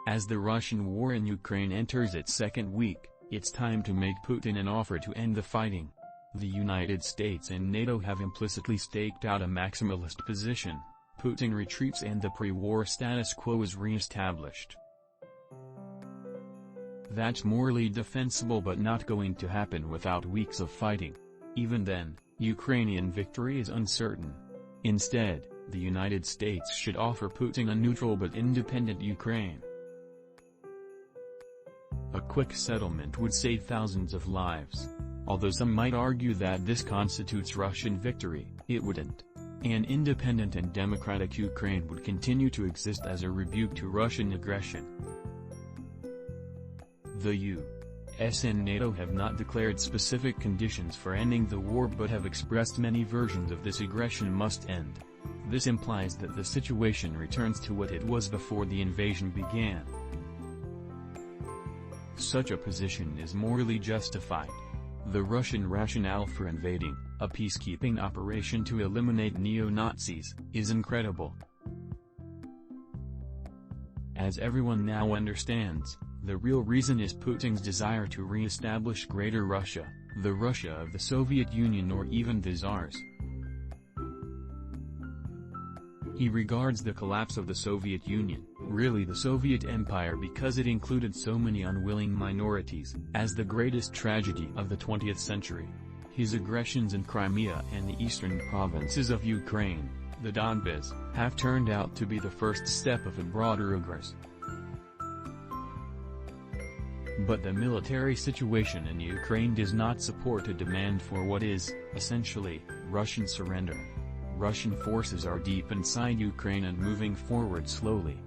As the Russian war in Ukraine enters its second week, it's time to make Putin an offer to end the fighting. The United States and NATO have implicitly staked out a maximalist position. Putin retreats and the pre-war status quo is re-established. That's morally defensible but not going to happen without weeks of fighting. Even then, Ukrainian victory is uncertain. Instead, the United States should offer Putin a neutral but independent Ukraine. A quick settlement would save thousands of lives. Although some might argue that this constitutes Russian victory, it wouldn't. An independent and democratic Ukraine would continue to exist as a rebuke to Russian aggression. The U.S. and NATO have not declared specific conditions for ending the war but have expressed many versions of this aggression must end. This implies that the situation returns to what it was before the invasion began. Such a position is morally justified. The Russian rationale for invading, a peacekeeping operation to eliminate neo-Nazis, is incredible. As everyone now understands, the real reason is Putin's desire to re-establish Greater Russia, the Russia of the Soviet Union or even the tsars. He regards the collapse of the Soviet Union, really the Soviet Empire because it included so many unwilling minorities, as the greatest tragedy of the 20th century. His aggressions in Crimea and the eastern provinces of Ukraine, the Donbas, have turned out to be the first step of a broader aggression. But the military situation in Ukraine does not support a demand for what is, essentially, Russian surrender. Russian forces are deep inside Ukraine and moving forward slowly.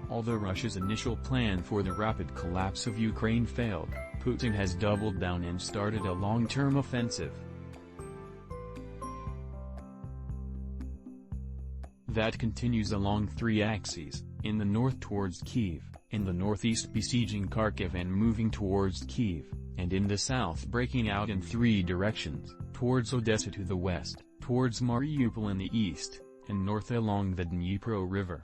Although Russia's initial plan for the rapid collapse of Ukraine failed, Putin has doubled down and started a long-term offensive. That continues along three axes: in the north towards Kyiv, in the northeast besieging Kharkiv and moving towards Kyiv, and in the south breaking out in three directions, towards Odesa to the west, towards Mariupol in the east, and north along the Dnipro River.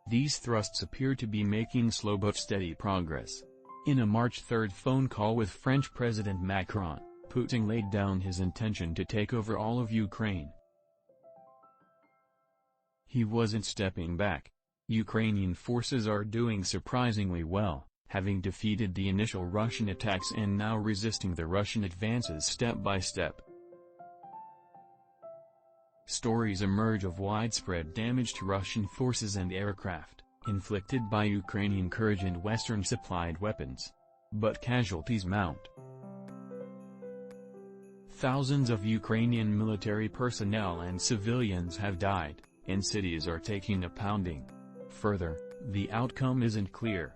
These thrusts appear to be making slow but steady progress. In a March 3 phone call with French President Macron, Putin laid down his intention to take over all of Ukraine. He wasn't stepping back. Ukrainian forces are doing surprisingly well, having defeated the initial Russian attacks and now resisting the Russian advances step by step. Stories emerge of widespread damage to Russian forces and aircraft, inflicted by Ukrainian courage and Western-supplied weapons. But casualties mount. Thousands of Ukrainian military personnel and civilians have died, and cities are taking a pounding. Further, the outcome isn't clear.